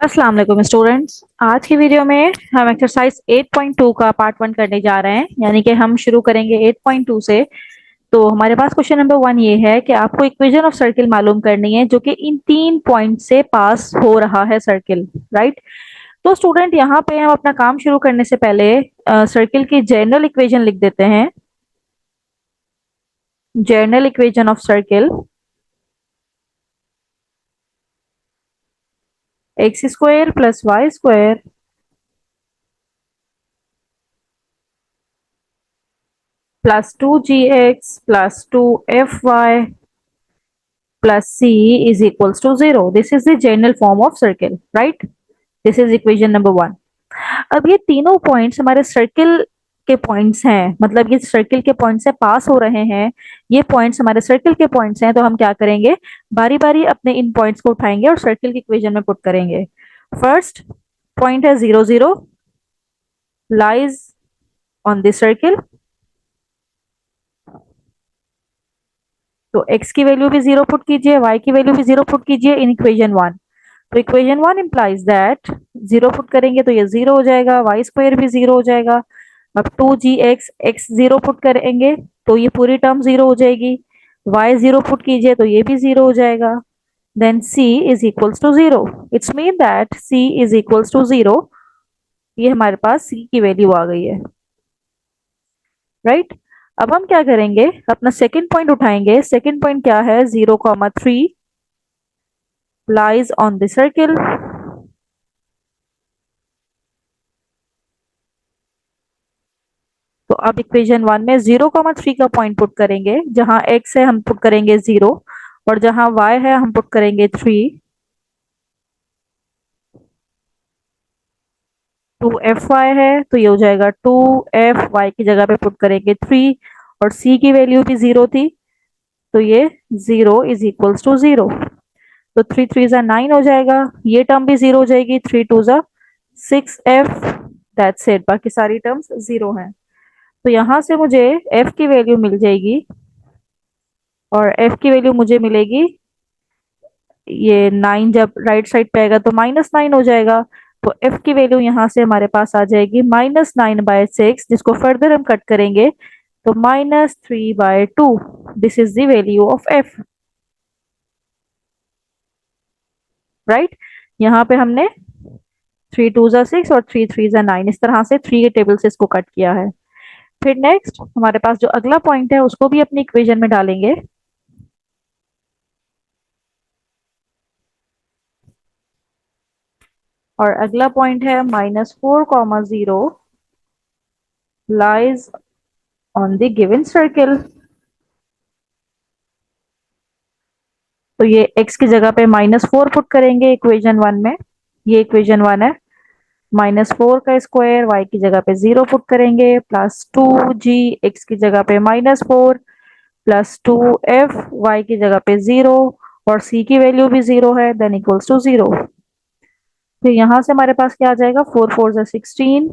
अस्सलाम वालेकुम स्टूडेंट्स। आज की वीडियो में हम एक्सरसाइज 8.2 का पार्ट 1 करने जा रहे हैं, यानी कि हम शुरू करेंगे 8.2 से। तो हमारे पास क्वेश्चन नंबर 1 ये है कि आपको इक्वेशन ऑफ सर्किल मालूम करनी है जो कि इन 3 पॉइंट से पास हो रहा है सर्किल, राइट। तो स्टूडेंट यहाँ पे हम अपना काम शुरू करने से पहले सर्किल की जनरल इक्वेशन लिख देते हैं। General equation of circle x square plus y square plus 2gx plus 2fy plus c is equals to 0. This is the general form of circle, right? This is equation number 1. अब ये तीनों points हमारे circle के points हैं, मतलब ये circle के point से पास हो रहे हैं। ये पॉइंट्स हमारे सर्किल के पॉइंट्स हैं, तो हम क्या करेंगे, बारी बारी अपने इन पॉइंट्स को उठाएंगे और सर्किल की इक्वेशन में पुट करेंगे। फर्स्ट पॉइंट है 0 0, लाइज ऑन दिस सर्किल। तो x की वैल्यू भी 0 पुट कीजिए, y की वैल्यू भी 0 पुट कीजिए इन इक्वेशन 1। तो इक्वेशन 1 इंप्लाइज दैट 0 पुट करेंगे तो ये 0 हो जाएगा, वाई स्क्वायर भी 0 हो जाएगा। अब 2gx x 0 पुट करेंगे तो ये पूरी टर्म 0 हो जाएगी। y 0 पुट कीजिए तो ये भी 0 हो जाएगा। Then c is equals to 0। It's mean that c is equals to 0। ये हमारे पास c की वैल्यू आ गई है, राइट। अब हम क्या करेंगे, अपना सेकंड पॉइंट उठाएंगे। सेकंड पॉइंट क्या है, 0,3 lies on the circle। तो अब इक्वेशन 1 में 0,3 का पॉइंट पुट करेंगे। जहां x है हम पुट करेंगे 0, और जहां y है हम पुट करेंगे 3। 2fy है तो ये हो जाएगा 2fy की जगह पे पुट करेंगे 3, और c की वैल्यू भी 0 थी तो ये 0 इज इक्वल्स टू 0। तो 3 3 जा 9 हो जाएगा, ये टर्म भी 0 हो जाएगी। 3 2 जा 6f, दैट्स इट। बाकी सारी टर्म्स 0 हैं। तो यहां से मुझे f की वैल्यू मिल जाएगी, और f की वैल्यू मुझे मिलेगी, ये 9 जब राइट साइड पे आएगा तो -9 हो जाएगा। तो f की वैल्यू यहाँ से हमारे पास आ जाएगी -9/6, जिसको फर्दर हम कट करेंगे तो -3/2। This is the value of f, right. यहाँ पे हमने 3 2 जा 6 और 3 3 जा 9, इस तरह से 3 के टेबल से इसको कट किया है। फिर नेक्स्ट हमारे पास जो अगला पॉइंट है उसको भी अपनी इक्वेशन में डालेंगे। और अगला पॉइंट है -4,0 lies on the given circle। तो ये x की जगह पे -4 पुट करेंगे इक्वेशन 1 में। ये इक्वेशन 1 है। -4 का स्क्वायर, y की जगह पे 0 पुट करेंगे, प्लस 2g x की जगह पे -4, प्लस 2f y की जगह पे 0, और c की वैल्यू भी 0 है, देन इक्वल्स टू 0। तो यहाँ से हमारे पास क्या आ जाएगा, 4 4 जा 16,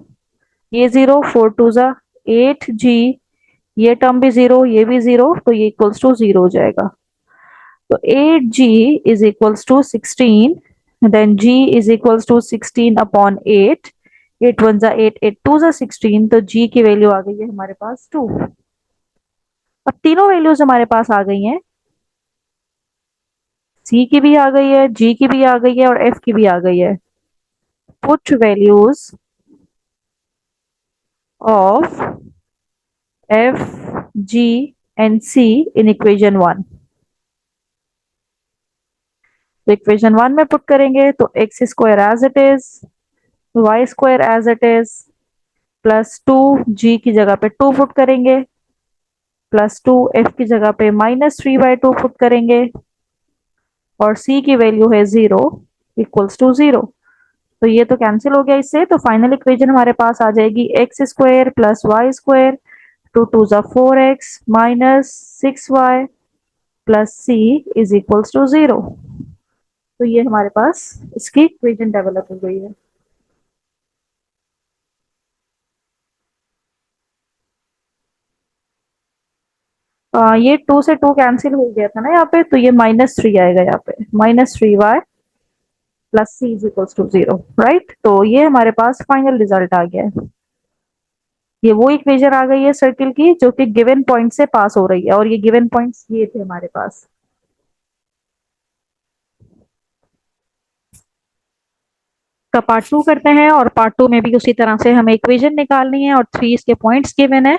ये 0, 4 2 जा 8g, ये टर्म भी 0, ये भी 0, तो ये इक्वल्स टू 0 हो जाएगा। तो 8g is equals to 16, then g is equals to 16 upon 8। 8 1 जा 8, 8 2 जा 16, तो g की वैल्यू आ गई है हमारे पास 2। अब तीनों वैल्यूज हमारे पास आ गई हैं, c की भी आ गई है, g की भी आ गई है, और f की भी आ गई है। Put values of f, g and c in equation 1। तो इक्वेशन 1 में पुट करेंगे तो x square as it is, y square as it is, plus 2g की जगह पे 2 पुट करेंगे, प्लस 2f की जगह पे -3/2 पुट करेंगे, और c की वैल्यू है 0, इक्वल्स टू 0। तो ये तो कैंसिल हो गया इससे। तो फाइनल इक्वेशन हमारे पास आ जाएगी x square plus y square, 2 2 जा 4x -6y plus c is equals to 0। तो ये हमारे पास इसकी इक्वेशन डेवलप हो गई है। ये 2 से 2 कैंसिल हो गया था ना यहाँ पे, तो ये -3 आएगा यहाँ पे, -3y plus c is equals to 0, right. तो ये हमारे पास फाइनल रिजल्ट आ गया है। ये वो इक्वेशन आ गई है सर्किल की जो कि गिवन पॉइंट से पास हो रही है, और ये गिवन पॉइंट्स ये थे हमारे पास। का पार्ट टू करते हैं, और पार्ट टू में भी उसी तरह से हमें इक्वेशन निकालनी है और 3 इसके पॉइंट्स गिवन है।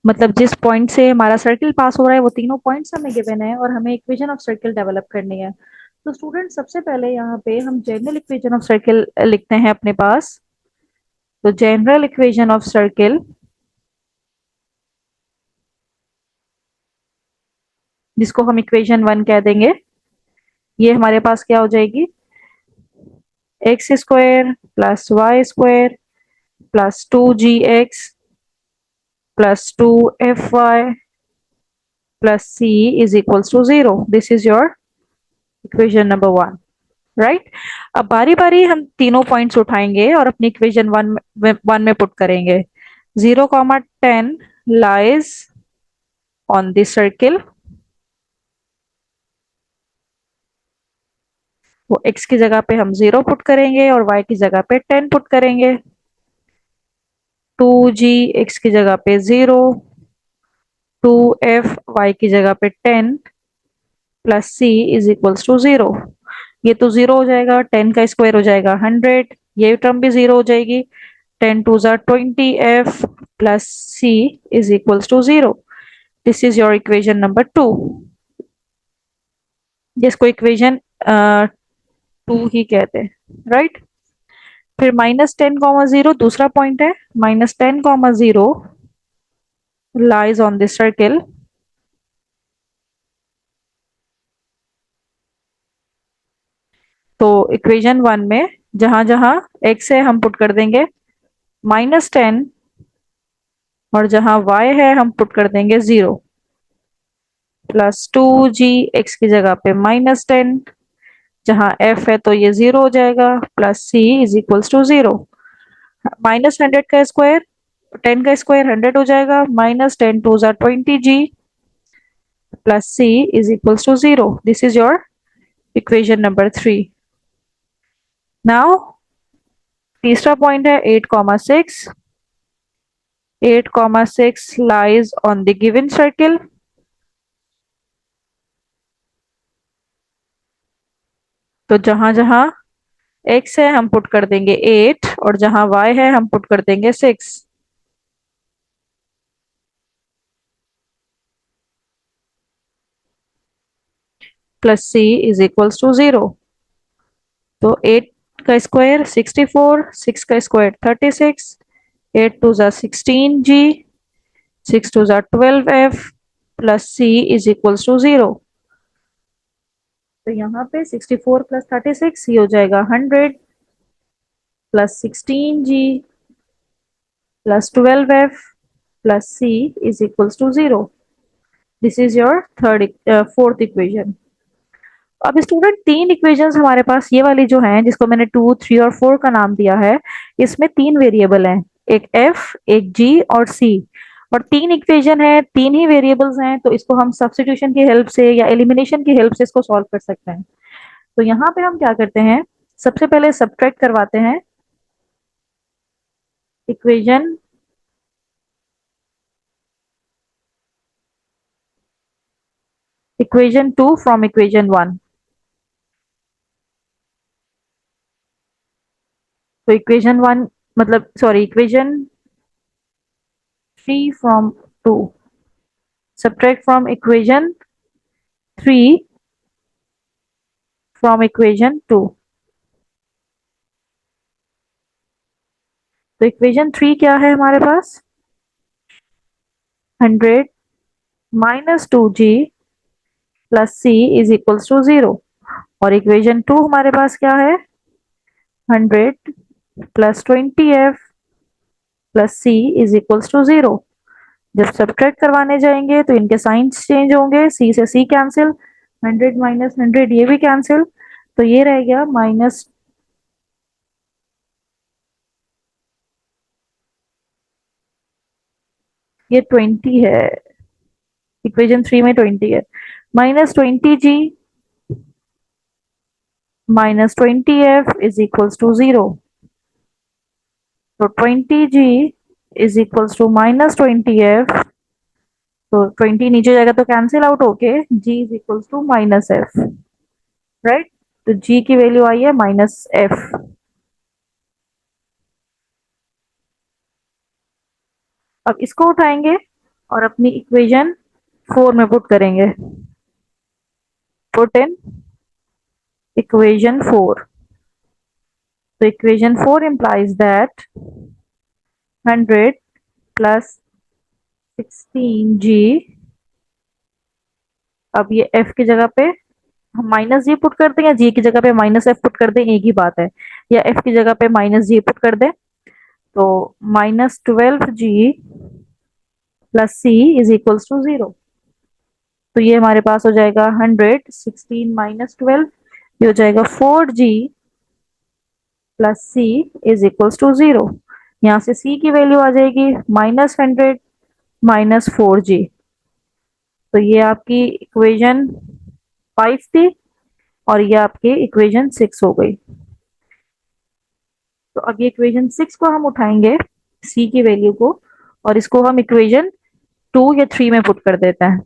मतलब जिस पॉइंट से हमारा सर्किल पास हो रहा है वो तीनों पॉइंट्स हमें गिवन है, और हमें इक्वेशन ऑफ सर्किल डेवलप करनी है। तो स्टूडेंट सबसे पहले यहाँ पे हम जनरल इक्वेशन ऑफ सर्किल लिखते हैं अपने पास। तो जनरल इक्वेशन ऑफ सर्किल, जिसको हम इक्वेशन 1 कह देंगे, ये हमारे पास क्या हो जाएगी, x square plus y square plus 2gx plus 2fy plus c is equals to 0। This is your equation number 1, right. अब बारी बारी हम तीनों पॉइंट्स उठाएंगे और अपनी इक्वेशन वन में पुट करेंगे। 0, 10 लाइज ऑन दिस सर्किल। वो x की जगह पे हम 0 पुट करेंगे और y की जगह पे 10 पुट करेंगे। 2g x की जगह पे 0, 2f y की जगह पे 10 plus c is equals to 0। ये तो 0 हो जाएगा, 10 का स्क्वायर हो जाएगा 100, ये टर्म भी 0 हो जाएगी। 10 टू ज़ा 20f plus c is equals to 0। This is your equation number 2, जिसको इक्वेशन 2 ही कहते हैं, राइट। फिर -10, 0 दूसरा पॉइंट है। -10, 0 lies on this circle। तो इक्वेशन 1 में जहां जहां x है हम पुट कर देंगे -10, और जहां y है हम पुट कर देंगे 0। प्लस 2g x की जगह पे -10, जहां f है तो ये 0 हो जाएगा, plus c is equals to 0। -100 का स्क्वायर, 10 का स्क्वायर 100 हो जाएगा, -10 टू ज़ा 20g plus c is equals to 0। This is your equation number 3। Now तीसरा पॉइंट है 8, 6। 8, 6 lies on the given circle। तो जहां जहां x है हम पुट कर देंगे 8, और जहां y है हम पुट कर देंगे 6। Plus c is equals to 0। तो 8 का स्क्वायर 64, 6 का स्क्वायर 36, 8 टू ज़ा 16g, 6 टू ज़ा 12f plus c is equals to 0। तो यहाँ पे 64 प्लस 36 ये हो जाएगा 100, plus 16g plus 12f plus c is equals to 0। This is your fourth equation. अब स्टूडेंट तीन इक्वेशंस हमारे पास ये वाली जो हैं, जिसको मैंने 2, 3 और 4 का नाम दिया है, इसमें तीन वेरिएबल हैं, एक f, एक g और c। और तीन इक्वेशन है, तीन ही वेरिएबल्स हैं, तो इसको हम सब्स्टिट्यूशन की हेल्प से या एलिमिनेशन की हेल्प से इसको सॉल्व कर सकते हैं। तो यहाँ पे हम क्या करते हैं, सबसे पहले सब्ट्रैक्ट करवाते हैं इक्वेशन इक्वेशन 2 फ्रॉम इक्वेशन 1। तो इक्वेशन 1 मतलब sorry equation 3 from 2, subtract from equation 3 from equation 2। तो इक्वेशन 3 क्या है हमारे पास, 100 -2g plus c is equals to 0। और इक्वेशन 2 हमारे पास क्या है, 100 plus 20f plus c is equals to 0। जब सब्ट्रैक्ट करवाने जाएंगे तो इनके साइंस चेंज होंगे, c से c कैंसिल, 100 माइनस 100 ये भी कैंसिल, तो ये रह गया माइनस, ये 20 है, इक्वेशन 3 में 20 है, -20g minus 20f is equals to 0. So 20g is equals to minus 20f. तो 20 नीचे जाएगा तो कैंसिल आउट होके g is equals to minus f, right. तो g की वैल्यू आई है माइनस f। अब इसको उठाएंगे और अपनी इक्वेशन 4 में पुट करेंगे। Put in equation 4। तो equation 4 implies that 100 plus 16g, अब ये f की जगह पे हम माइनस जी पुट कर दें या जी की जगह पे माइनस एफ पुट कर दें, एक ही बात है। या एफ की जगह पे माइनस जी पुट कर दें, तो minus 12g plus c is equals to 0। तो ये हमारे पास हो जाएगा 100 16 माइनस 12, ये हो जाएगा 4g plus c is equals to 0। यहाँ से सी की वैल्यू आ जाएगी -100 माइनस 4g। तो ये आपकी इक्वेशन 5 थी और ये आपकी इक्वेशन 6 हो गई। तो अब ये इक्वेशन 6 को हम उठाएंगे सी की वैल्यू को, और इसको हम इक्वेशन 2 या 3 में पुट कर देते हैं।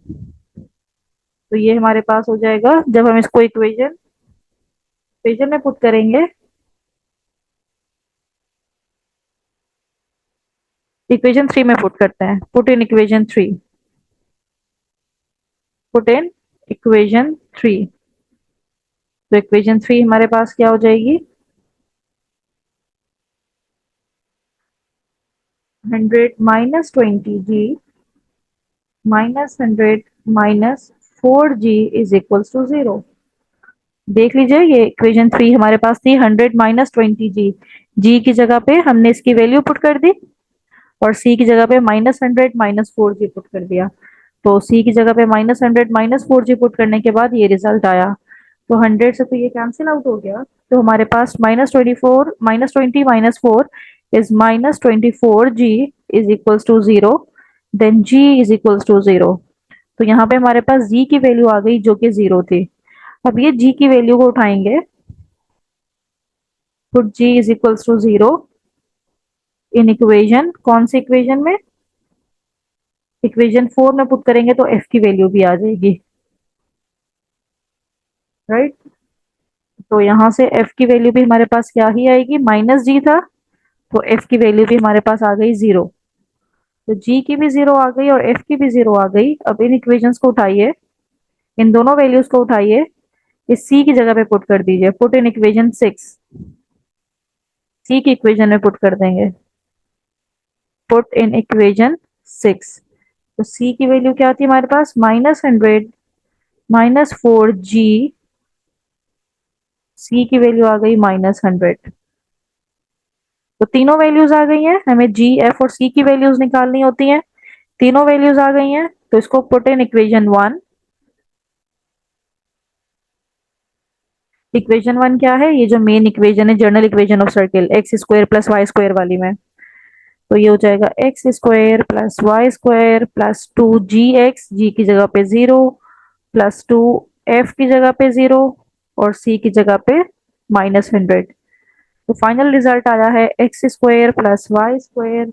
तो ये हमारे पास हो जाएगा, जब हम इसको इक्वेशन इक्वेशन में पुट करेंगे, इक्वेशन 3 में पुट करते हैं। Put in equation 3, put in equation 3। तो इक्वेशन 3 हमारे पास क्या हो जाएगी, 100 minus 20g minus 100 minus 4g is equals to 0। देख लीजिए, ये इक्वेशन 3 हमारे पास थी 100 माइनस 20g। जी की जगह पे हमने इसकी वैल्यू पुट कर दी और सी की जगह पे -100 माइनस 4g पुट कर दिया। तो सी की जगह पे -100 माइनस 4g पुट करने के बाद ये रिजल्ट आया। तो 100 से तो ये कैंसिल आउट हो गया। तो हमारे पास -24 -20 minus 4 is -24g is equals to 0। Then g is equals to 0। तो यहाँ पे हमारे पास g की वैल्यू आ गई जो कि 0 थी। अब ये g की वैल्यू को उठाएंगे, put g is equals to 0 in equation, कौन सी इक्वेशन में, इक्वेशन 4 में पुट करेंगे तो f की वैल्यू भी आ जाएगी, राइट। तो यहाँ से f की वैल्यू भी हमारे पास क्या ही आएगी, माइनस जी था, तो f की वैल्यू भी हमारे पास आ गई 0। तो g की भी 0 आ गई और f की भी 0 आ गई। अब इन इक्वेशंस को उठाइए, इन दोनों वैल्यूज को उठाइए, इस c की जगह पे पुट कर दीजिए। पुट इन इक्वेशन 6, c की इक्वेशन में पुट कर देंगे। Put in equation 6। तो c की वैल्यू क्या थी हमारे पास, -100 माइनस 4g, c की वैल्यू आ गई -100। तो तीनों वैल्यूज आ गई हैं, हमें जी, एफ और सी की वैल्यूज निकालनी होती हैं। तीनों वैल्यूज आ गई हैं, तो इसको पुट इन इक्वेशन 1। इक्वेशन 1 क्या है, ये जो मेन इक्वेशन है, general equation of circle, x square plus y square वाली में। तो ये हो जाएगा x square plus y square plus 2gx, जी की जगह पे 0, प्लस 2f की जगह पे 0 और c की जगह पे -100। तो फाइनल रिजल्ट आया है x square plus y square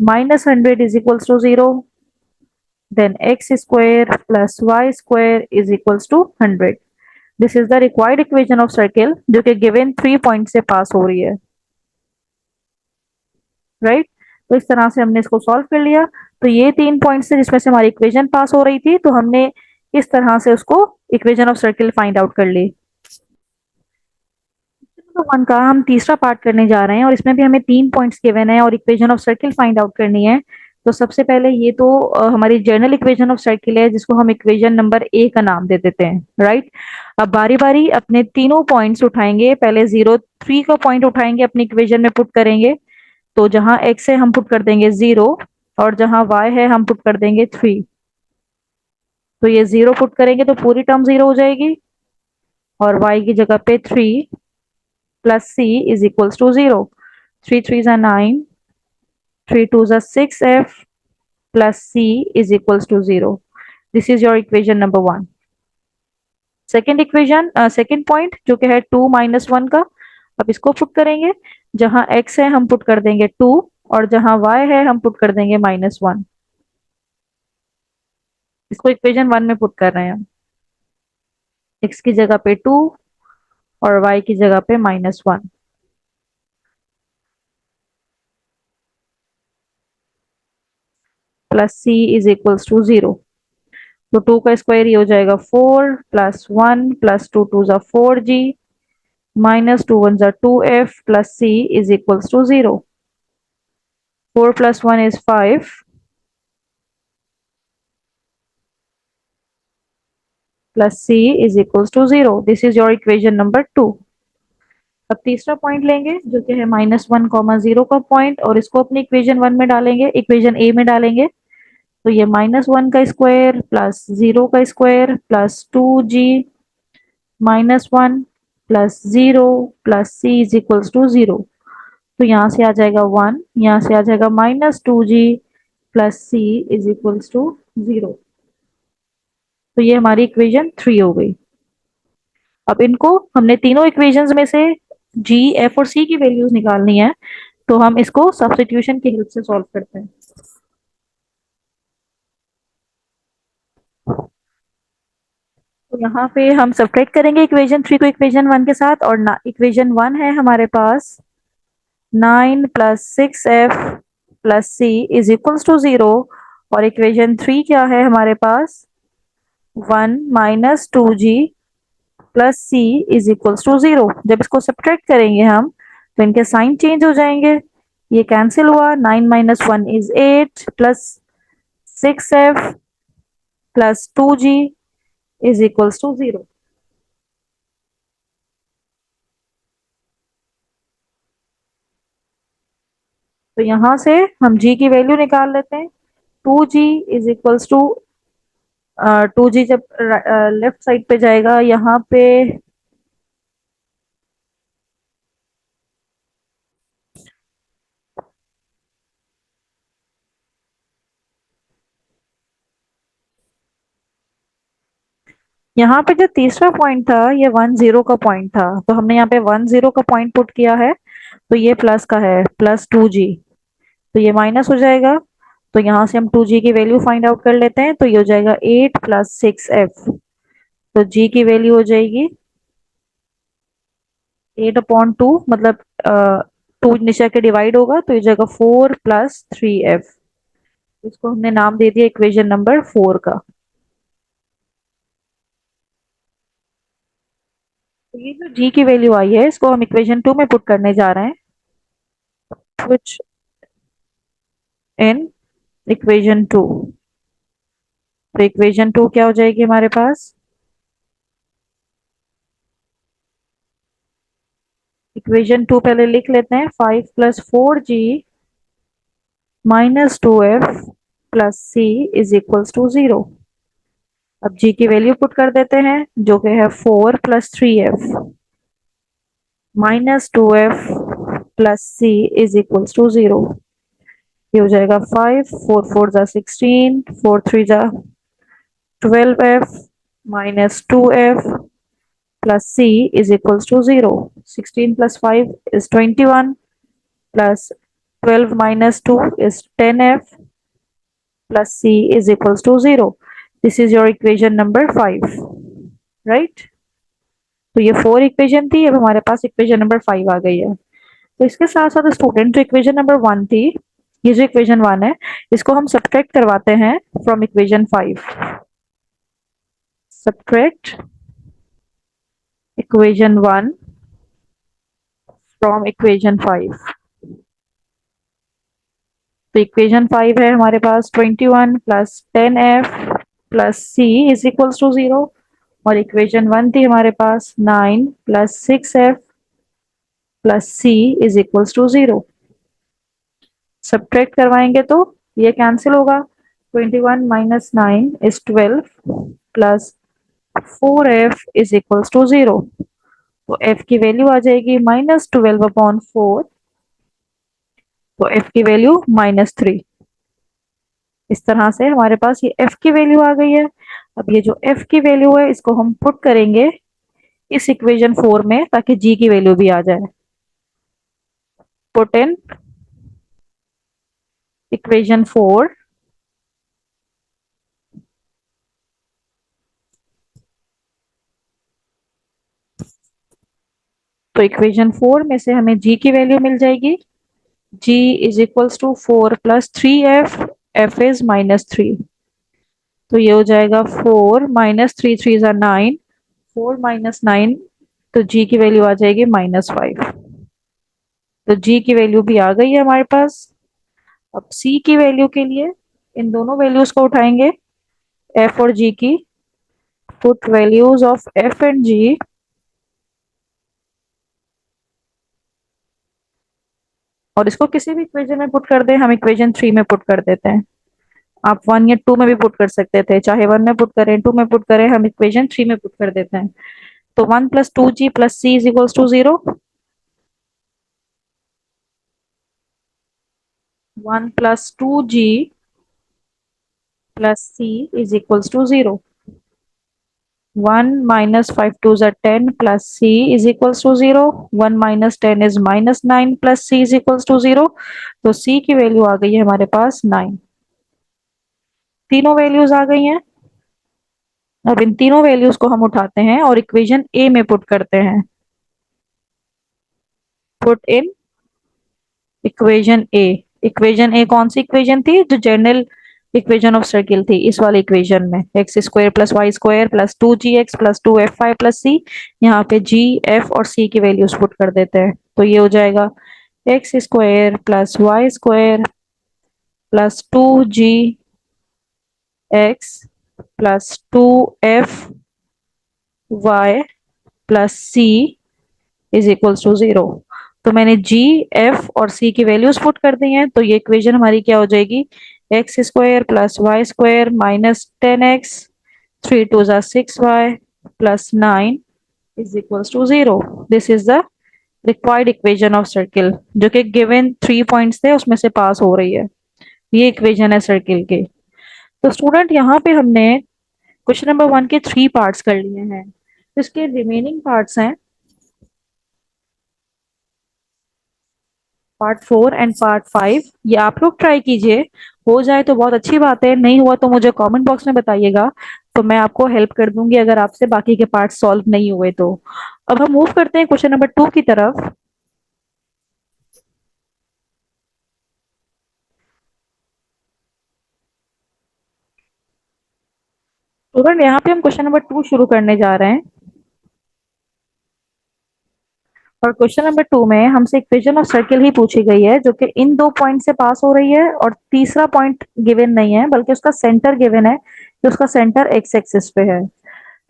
-100 is equals to 0। Then x square plus y square is equals to 100। This is the required equation of circle, जो कि गिवन 3 पॉइंट से पास हो रही है, राइट। तो इस तरह से हमने इसको सॉल्व कर लिया। तो ये 3 पॉइंट्स थे जिसमें से हमारी इक्वेशन पास हो रही थी, तो हमने इस तरह से उसको equation of circle find out कर ली। तो वन का हम तीसरा पार्ट करने जा रहे हैं और इसमें भी हमें 3 पॉइंट्स गिवन है और equation of circle find out करनी है। तो सबसे पहले ये तो हमारी जनरल इक्वेशन ऑफ सर्किल है, जिसको हम इक्वेशन नंबर ए का नाम दे देते हैं, राइट। अब बारी बारी अपने तीनों पॉइंट्स उठाएंगे। पहले 0 3 का पॉइंट उठाएंगे, अपनी इक्वेशन में पुट करेंगे। तो जहां x है हम पुट कर देंगे 0 और जहां y है हम पुट कर देंगे 3। तो ये 0 पुट करेंगे तो पूरी टर्म 0 हो जाएगी और y की जगह पे 3 plus c is equals to 0। 3 3 जा 9, 3 2 जा 6f plus c is equals to 0। This is your equation number 1। Second equation, second point जो कि है 2 - 1 का, अब इसको पुट करेंगे। जहां x है हम पुट कर देंगे 2, और जहां y है हम पुट कर देंगे -1। इसको इक्वेशन 1 में पुट कर रहे हैं हम। x की जगह पे 2 और y की जगह पे -1। Plus c is equals to 0। तो 2 का स्क्वायर ये हो जाएगा 4 प्लस 1 प्लस 2 2 जा 4g माइनस 2 1 जा 2f plus c is equals to 0। 4 plus 1 is 5 plus c is equals to 0। This is your equation number 2। अब तीसरा पॉइंट लेंगे जो कि है -1, 0 का पॉइंट, और इसको अपनी इक्वेशन 1 में डालेंगे, इक्वेशन ए में डालेंगे। तो ये -1 का स्क्वायर प्लस 0 का square plus 2g -1 plus 0 plus c is equals to 0। तो यहाँ से आ जाएगा 1, यहाँ से आ जाएगा -2g plus c is equals to 0। तो ये हमारी इक्वेशन 3 हो गई। अब इनको हमने तीनों इक्वेशंस में से g, f और c की वैल्यूज निकालनी है, तो हम इसको सब्स्टिट्यूशन की हेल्प से सॉल्व करते हैं। तो यहाँ पे हम सब्ट्रैक्ट करेंगे इक्वेशन 3 को इक्वेशन 1 के साथ, और ना इक्वेशन 1 है हमारे पास 9 plus 6f plus c is equals to 0, और इक्वेशन 3 क्या है हमारे पास 1 minus 2g plus c is equals to 0। जब इसको सब्ट्रैक्ट करेंगे हम तो इनके साइन चेंज हो जाएंगे, ये कैंसिल हुआ। 9 - 1 is 8 plus 6f plus 2g is equals to 0। तो यहां से हम g की वैल्यू निकाल लेते हैं। 2g is equals to 2g जब लेफ्ट साइड पे जाएगा यहाँ पे, यहाँ पे जो तीसरा पॉइंट था ये 1 0 का पॉइंट था, तो हमने यहाँ पे 1 0 का पॉइंट पुट किया है। तो ये प्लस का है, प्लस 2g, तो ये माइनस हो जाएगा। तो यहाँ से हम 2g की वैल्यू फाइंड आउट कर लेते हैं। तो ये हो जाएगा 8 प्लस 6f। तो g की वैल्यू हो जाएगी 8/2, मतलब 2 नीचे के डिवाइड होगा तो ये जाएगा 4 प्लस 3f। इसको हमने नाम दे दिया इक्वेशन नंबर 4 का। तो ये जो g की वैल्यू आई है इसको हम इक्वेशन 2 में पुट करने जा रहे हैं, which इन इक्वेशन 2। तो इक्वेशन 2 क्या हो जाएगी हमारे पास, इक्वेशन 2 पहले लिख लेते हैं, 5 plus 4g minus 2f plus c is equals to 0। अब g की वैल्यू पुट कर देते हैं जो कि है 4 plus 3f minus 2f plus c is equals to 0। ये हो जाएगा 5, 4 4 जा 16, 4 3 जा 12f minus 2f plus c is equals to 0. 16 plus 5 is 21 plus 12 minus 2 is 10f plus c is equals to 0. This is your equation number 5, right? तो ये 4 equation थी, अब हमारे पास इक्वेशन नंबर 5 आ गई है। तो इसके साथ साथ स्टूडेंट जो इक्वेशन नंबर 1 थी, ये जो इक्वेशन 1 है इसको हम सब्ट्रैक्ट करवाते हैं from equation 5। Subtract equation 1 from equation 5। तो इक्वेशन 5 है हमारे पास 21 plus 10f plus c is equals to 0, और इक्वेशन 1 थी हमारे पास 9 plus 6f plus c is equals to 0। Subtract करवाएंगे तो ये कैंसिल होगा। 21 minus 9 is 12 plus 4f is equals to 0। तो f की वैल्यू आ जाएगी -12/4। तो f की वैल्यू -3। इस तरह से हमारे पास ये f की वैल्यू आ गई है। अब ये जो f की वैल्यू है इसको हम पुट करेंगे इस इक्वेशन 4 में ताकि g की वैल्यू भी आ जाए। पुट इन इक्वेशन 4 तो इक्वेशन 4 में से हमें g की वैल्यू मिल जाएगी। g is equals to 4 plus 3f, f is -3, तो ये हो जाएगा 4 माइनस 3 3 9, 4 माइनस 9, तो g की वैल्यू आ जाएगी -5। तो g की वैल्यू भी आ गई है हमारे पास। अब c की वैल्यू के लिए इन दोनों वैल्यूज को उठाएंगे, f और g की। Put values of f and g, और इसको किसी भी इक्वेशन में पुट कर दें, हम इक्वेशन 3 में पुट कर देते हैं। आप 1 या 2 में भी पुट कर सकते थे, चाहे 1 में पुट करें 2 में पुट करें, हम इक्वेशन 3 में पुट कर देते हैं। तो 1 plus 2g plus c is equals to 0। 1 plus 2g plus c is equals to 0। 1 minus 5 2s are 10 plus c is equals to 0। 1 minus 10 is -9 plus c is equals to 0। तो c की value आ गई है हमारे पास 9। तीनों values आ गई हैं। अब इन तीनों वैल्यूज को हम उठाते हैं और इक्वेशन ए में पुट करते हैं। Put in equation A. Equation A कौन सी इक्वेशन थी? जो जनरल इक्वेशन ऑफ सर्किल थी, इस वाले इक्वेशन में x square plus y square plus 2gx plus 2f5 plus c। यहाँ पे g, f और c की वैल्यूज पुट कर देते हैं, तो ये हो जाएगा x square plus y square plus 2gx plus 2f y plus c is equals to 0। तो मैंने g, f और c की वैल्यूज पुट कर दी हैं, तो ये इक्वेशन हमारी क्या हो जाएगी? X square plus y square minus 10x, 3 2 ज़ा 6y plus 9 is equals to 0। This is the required equation of circle, जो कि गिवन 3 पॉइंट्स थे उसमें से पास हो रही है। ये इक्वेशन है सर्किल के। तो स्टूडेंट यहाँ पे हमने क्वेश्चन नंबर 1 के 3 पार्ट्स कर लिए हैं। इसके रिमेनिंग पार्ट्स हैं पार्ट 4 एंड पार्ट 5। ये आप लोग ट्राई कीजिए, हो जाए तो बहुत अच्छी बात है, नहीं हुआ तो मुझे कमेंट बॉक्स में बताइएगा, तो मैं आपको हेल्प कर दूंगी अगर आपसे बाकी के पार्ट सॉल्व नहीं हुए तो। अब हम मूव करते हैं क्वेश्चन नंबर 2 की तरफ। स्टूडेंट यहाँ पे हम क्वेश्चन नंबर 2 शुरू करने जा रहे हैं, और क्वेश्चन नंबर 2 में हमसे इक्वेशन ऑफ सर्किल ही पूछी गई है, जो कि इन 2 पॉइंट से पास हो रही है, और तीसरा पॉइंट गिवन नहीं है बल्कि उसका सेंटर गिवन है, कि उसका सेंटर एक्स एक्सिस पे है।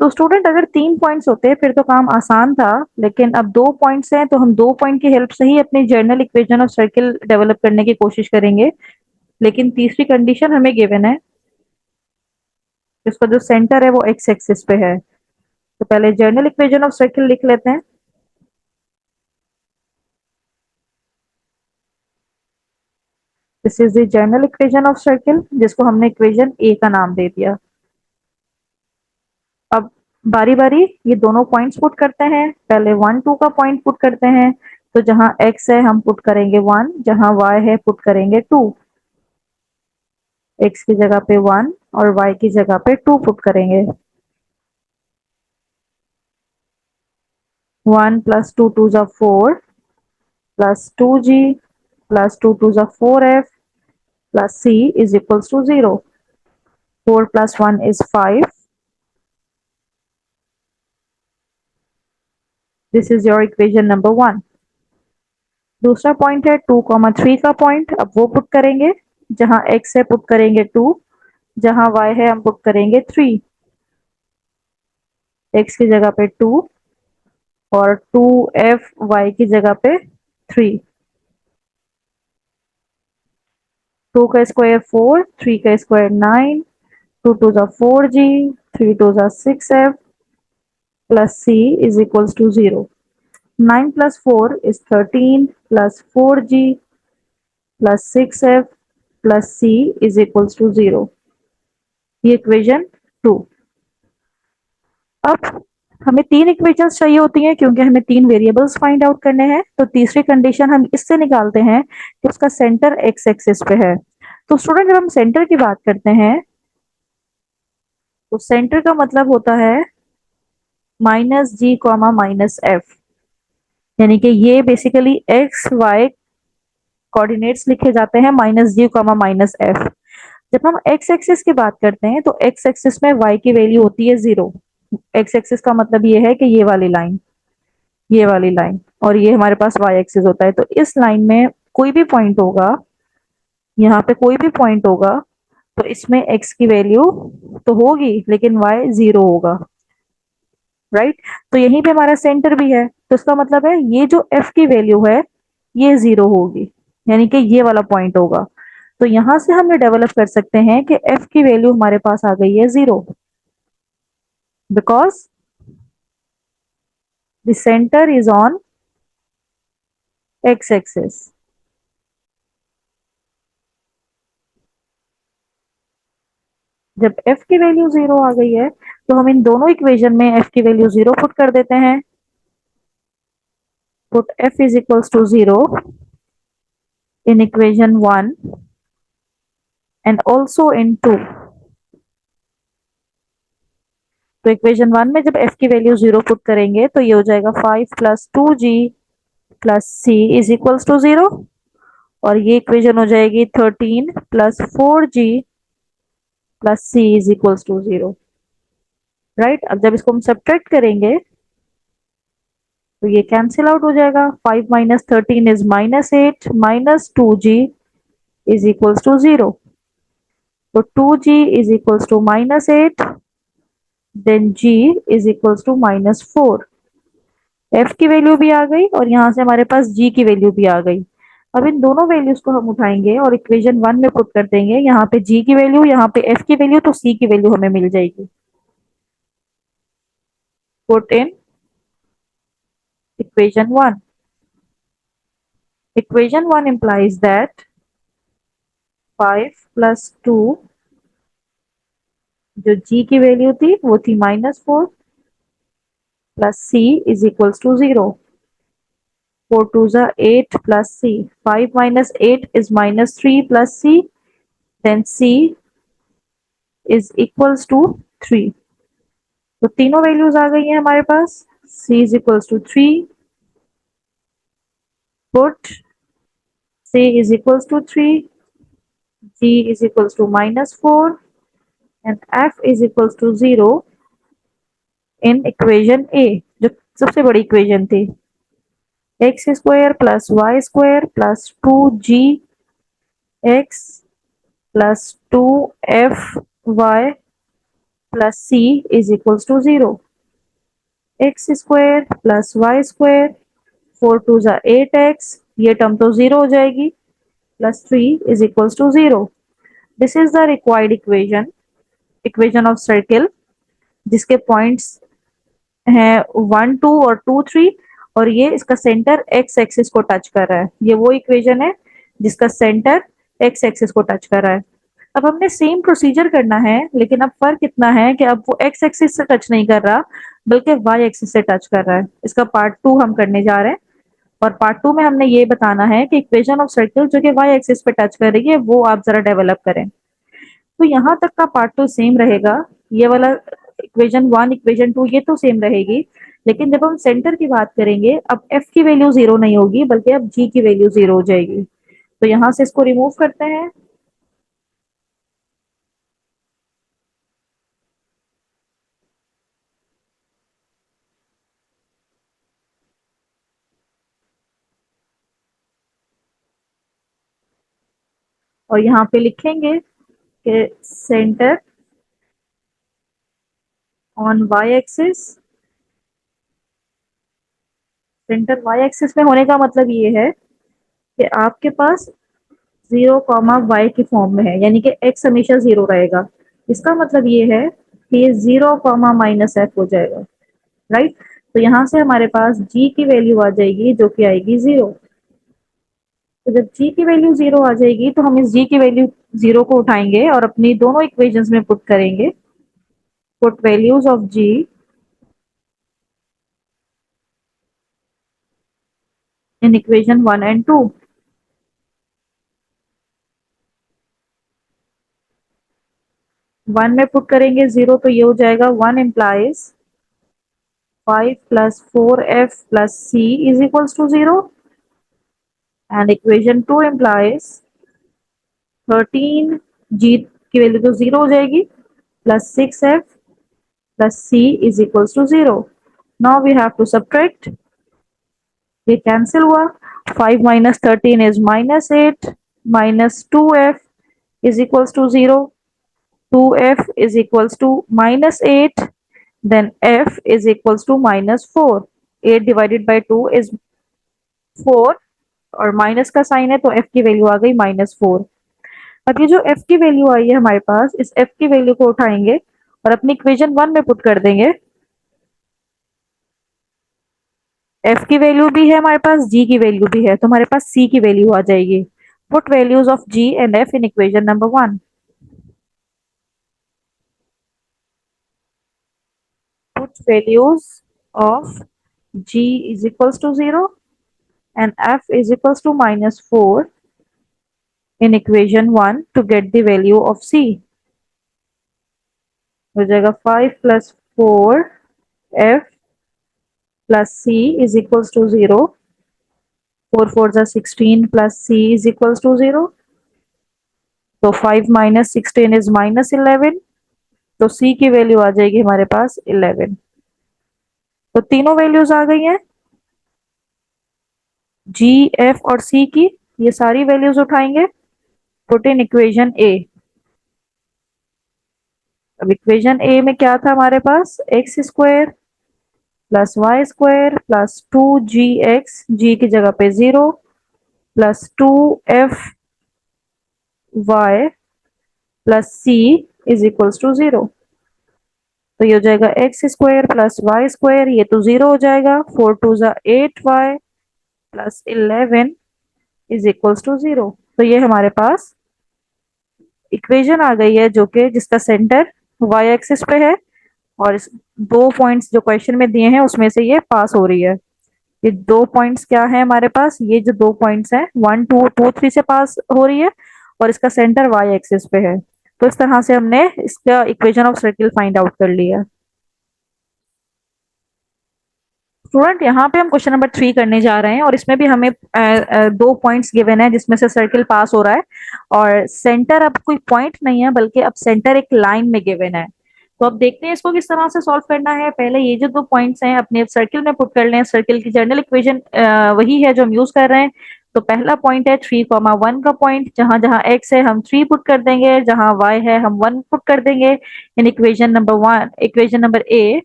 तो स्टूडेंट अगर 3 पॉइंट्स होते फिर तो काम आसान था, लेकिन अब 2 पॉइंट्स हैं, तो हम 2 पॉइंट की हेल्प से ही अपनी general equation of circle develop करने की कोशिश करेंगे। लेकिन तीसरी कंडीशन हमें गिवन है, उसका जो सेंटर है वो एक्स एक्सिस पे है। तो पहले जर्नल इक्वेशन ऑफ सर्किल लिख लेते हैं। This is the general equation of circle, जिसको हमने इक्वेशन ए का नाम दे दिया। अब बारी बारी ये दोनों पॉइंट्स पुट करते हैं। पहले 1 2 का पॉइंट पुट करते हैं, तो जहां x है हम पुट करेंगे 1, जहां y है पुट करेंगे 2। x की जगह पे 1 और y की जगह पे 2 पुट करेंगे। 1 प्लस 2 2 ज़ा 4 प्लस 2g प्लस 2 2 ज़ा 4f plus c is equals to 0। 4 plus 1 is 5। This is your equation number 1। दूसरा पॉइंट है 2,3 का पॉइंट, अब वो पुट करेंगे। जहां x है पुट करेंगे 2, जहां y है हम पुट करेंगे 3। x की जगह पे 2 और 2f y की जगह पे 3। 2 का स्क्वायर 4, 3 का स्क्वायर 9, 2 2 ज़ा 4g, 3 2 ज़ा 6f plus c is equals to 0। 9 plus 4 is 13 plus 4g plus 6f plus c is equals to 0। ये इक्वेशन 2। अब हमें 3 इक्वेशंस चाहिए होती हैं क्योंकि हमें 3 वेरिएबल्स फाइंड आउट करने हैं। तो तीसरी कंडीशन हम इससे निकालते हैं कि उसका सेंटर एक्स एक्सिस पे है। तो स्टूडेंट, जब हम सेंटर की बात करते हैं तो सेंटर का मतलब होता है माइनस जी कॉमा माइनस एफ, यानी कि ये बेसिकली एक्स वाई कोऑर्डिनेट्स लिखे जाते हैं माइनस जी कॉमा माइनस एफ। जब हम एक्स एक्सिस की बात करते हैं तो एक्स एक्सिस में वाई की वैल्यू होती है 0। एक्स एक्सिस का मतलब ये है कि ये वाली लाइन, ये वाली लाइन, और ये हमारे पास वाई एक्सिस होता है। तो इस लाइन में कोई भी पॉइंट होगा, यहाँ पे कोई भी पॉइंट होगा, तो इसमें एक्स की वैल्यू तो होगी लेकिन वाई 0 होगा, राइट। तो यहीं पे हमारा सेंटर भी है, तो इसका मतलब है ये जो एफ की वैल्यू है ये 0 होगी, यानी कि ये वाला पॉइंट होगा। तो यहां से हम ये डेवलप कर सकते हैं कि एफ की वैल्यू हमारे पास आ गई है 0, because the centre is on x axis. जब f की वैल्यू 0 आ गई है तो हम इन दोनों इक्वेशन में f की वैल्यू 0 पुट कर देते हैं। Put f is equals to 0 in equation 1 and also in 2। तो इक्वेशन 1 में जब f की वैल्यू 0 पुट करेंगे तो ये हो जाएगा 5 plus 2g plus c is equals to 0, और ये इक्वेशन हो जाएगी 13 plus 4g plus c is equals to 0, right. अब जब इसको हम सब्ट्रैक्ट करेंगे तो ये कैंसिल आउट हो जाएगा। 5 minus 13 is minus 8, minus 2g is equals to 0। तो 2g is equals to minus 8, then g is equals to minus 4। f की वैल्यू भी आ गई और यहाँ से हमारे पास g की वैल्यू भी आ गई। अब इन दोनों वैल्यूज को हम उठाएंगे और इक्वेशन 1 में पुट कर देंगे। यहाँ पे g की वैल्यू, यहाँ पे f की वैल्यू, तो c की वैल्यू हमें मिल जाएगी। Put in equation 1। Equation 1 implies that 5 plus 2, जो g की वैल्यू थी वो थी -4, plus c is equals to 0। 4 2 जा 8 plus c, 5 minus 8 is -3 plus c, then c is equals to 3। तो तीनों वैल्यूज आ गई हैं हमारे पास। c is equals to 3, put c is equals to 3, g is equals to -4 and f is equals to 0 in equation A, जो सबसे बड़ी equation थी। X square plus y square plus 2g x plus 2f y plus c is equals to 0। X square plus y square, 4 2 जा 8x, ये term तो 0 हो जाएगी, plus 3 is equals to 0। This is the required equation, equation of circle, जिसके points है 1 2 और 2 3, और ये इसका सेंटर एक्स एक्सिस को टच कर रहा है। ये वो इक्वेशन है जिसका सेंटर एक्स एक्सिस को टच कर रहा है। अब हमने सेम प्रोसीजर करना है, लेकिन अब फर्क इतना है कि अब वो एक्स एक्सिस से टच नहीं कर रहा बल्कि वाई एक्सिस से टच कर रहा है। इसका पार्ट 2 हम करने जा रहे हैं, और पार्ट 2 में हमने ये बताना है कि इक्वेशन ऑफ सर्किल जो कि वाई एक्सिस पे टच कर रही है वो आप जरा डेवलप करें। तो यहाँ तक का पार्ट 2 सेम रहेगा, ये वाला इक्वेशन 1 इक्वेशन 2 ये तो सेम रहेगी, लेकिन जब हम सेंटर की बात करेंगे अब f की वैल्यू 0 नहीं होगी बल्कि अब g की वैल्यू 0 हो जाएगी। तो यहां से इसको रिमूव करते हैं, और यहाँ पे लिखेंगे कि centre on y axis. Centre y axis में होने का मतलब ये है कि आपके पास 0 कॉमा वाई की फॉर्म में है, यानी कि x हमेशा 0 रहेगा। इसका मतलब ये है कि ये 0 कॉमा माइनस एफ हो जाएगा, राइट। तो यहाँ से हमारे पास g की वैल्यू आ जाएगी जो कि आएगी 0। तो जब g की वैल्यू 0 आ जाएगी तो हम इस g की वैल्यू 0 को उठाएंगे और अपनी दोनों इक्वेशंस में पुट करेंगे। Put values of g in equation 1 and 2। 1 में पुट करेंगे 0 तो ये हो जाएगा 1 implies 5 plus 4f plus c is equals to 0, and equation 2 implies 13 g की वैल्यू तो 0 हो जाएगी plus 6f plus c is equals to 0। Now we have to subtract, ये कैंसिल हुआ। 5 minus 13 is -8 minus 2f is equals to 0। 2f is equals to -8, then f is equals to -4। 8 divided by 2 is 4 और minus का sign है तो f की value आ गई -4। अब ये जो f की वैल्यू आई है हमारे पास, इस f की वैल्यू को उठाएंगे और अपनी इक्वेशन 1 में पुट कर देंगे। f की वैल्यू भी है हमारे पास, g की वैल्यू भी है, तो हमारे पास c की वैल्यू आ जाएगी। Put values of g and f in equation number 1। Put values of g is equals to 0 and f is equals to -4 in equation 1 to get the value of c। हो जाएगा 5 plus 4f plus c is equals to 0। 4 4 are 16 plus c is equals to 0। तो 5 minus 16 is -11, तो c की value आ जाएगी हमारे पास 11। तो तीनों वैल्यूज आ गई हैं g, f और c की। ये सारी वैल्यूज उठाएंगे, पुट इन इक्वेशन a। अब इक्वेशन ए में क्या था हमारे पास, x square plus y square plus 2gx, जी की जगह पे 0 plus 2fy plus c is equals to 0। तो ये हो जाएगा x square plus y square, ये तो 0 हो जाएगा। 4 2 जा 8y plus 11 is equals to 0। तो ये हमारे पास इक्वेशन आ गई है जो कि जिसका सेंटर वाई एक्सिस पे है, और इस दो पॉइंट्स जो क्वेश्चन में दिए हैं उसमें से ये पास हो रही है। ये दो पॉइंट्स क्या है हमारे पास, ये जो दो पॉइंट्स हैं 1 2 2 3 से पास हो रही है, और इसका सेंटर वाई एक्सिस पे है। तो इस तरह से हमने इसका equation of circle find out कर लिया। स्टूडेंट यहाँ पे हम क्वेश्चन नंबर 3 करने जा रहे हैं, और इसमें भी हमें दो पॉइंट्स गिवन है जिसमें से सर्किल पास हो रहा है, और सेंटर अब कोई पॉइंट नहीं है बल्कि अब सेंटर एक लाइन में गिवन है। तो अब देखते हैं इसको किस तरह से सॉल्व करना है। पहले ये जो दो पॉइंट्स हैं अपने सर्किल में पुट कर लें। सर्किल की जनरल इक्वेशन वही है जो हम यूज कर रहे हैं। तो पहला पॉइंट है 3,1 का पॉइंट, जहां जहां x है हम 3 पुट कर देंगे, जहां y है हम 1 पुट कर देंगे। In equation number 1, equation number ए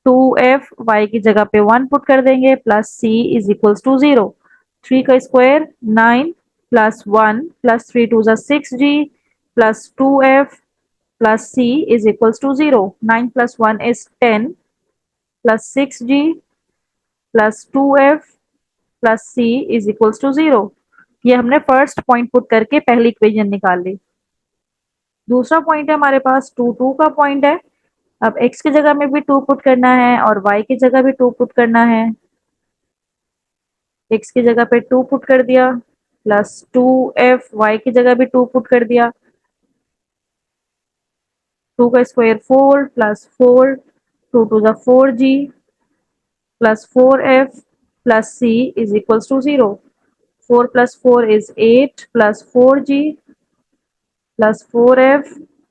2f y की जगह पे 1 पुट कर देंगे plus c is equals to 0। 3 का स्क्वायर 9 प्लस 1 प्लस 3 2 जा 6g plus 2f plus c is equals to 0। 9 plus 1 is 10 plus 6g plus 2f plus c is equals to 0। ये हमने फर्स्ट पॉइंट पुट करके पहली equation निकाल ली। दूसरा point है हमारे पास 2 2 का पॉइंट है। अब x की जगह में भी 2 पुट करना है और y की जगह भी 2 पुट करना है। x की जगह पे 2 पुट कर दिया प्लस 2f, y की जगह भी 2 पुट कर दिया। 2 का स्क्वायर 4 प्लस 4 2 2 जा 4g plus 4f plus c is equals to 0। 4 plus 4 is 8 plus 4g plus 4f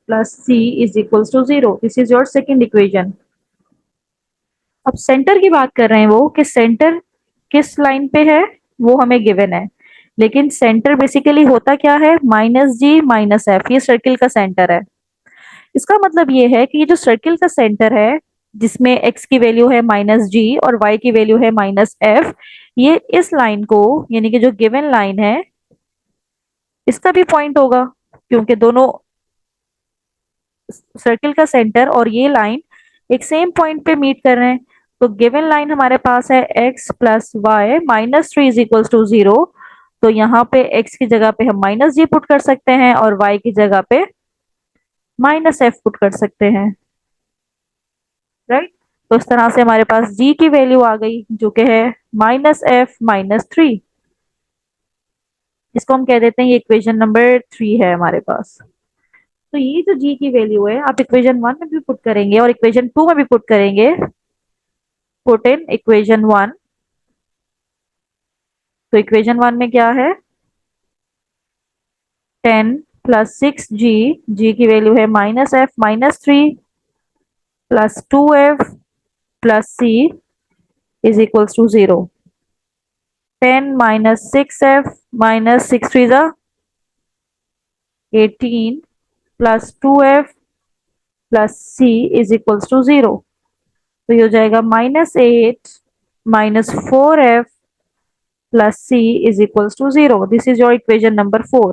plus c is equals to 0। This is your second equation. अब सेंटर की बात कर रहे हैं वो कि सेंटर किस लाइन पे है वो हमें गिवन है, लेकिन सेंटर बेसिकली होता क्या है, -g-f, ये सर्किल का सेंटर है। इसका मतलब ये है कि ये जो सर्किल का सेंटर है जिसमें x की वैल्यू है -g और y की वैल्यू है -f, ये इस लाइन को यानी कि जो गिवन लाइन है इसका भी पॉइंट होगा, क्योंकि दोनों सर्किल का सेंटर और ये लाइन एक सेम पॉइंट पे मीट कर रहे हैं। तो गिवन लाइन हमारे पास है x plus y -3 is equals to 0। तो यहाँ पे x की जगह पे हम -g पुट कर सकते हैं और y की जगह पे -f पुट कर सकते हैं, राइट। तो इस तरह से हमारे पास g की वैल्यू आ गई जो कि है -f-3। इसको हम कह देते हैं ये इक्वेशन नंबर 3 है हमारे पास। तो ये जो g की वैल्यू है आप इक्वेशन 1 में भी पुट करेंगे और इक्वेशन 2 में भी पुट करेंगे। Put in equation 1। तो इक्वेशन 1 में क्या है, 10 प्लस 6g, g की वैल्यू है -f-3 plus 2f plus c is equals to 0। 10 minus 6f minus 6 three जा 18 plus 2f plus c is equals to 0। तो ये हो जाएगा -8 minus 4f plus c is equals to 0। This is your equation number 4।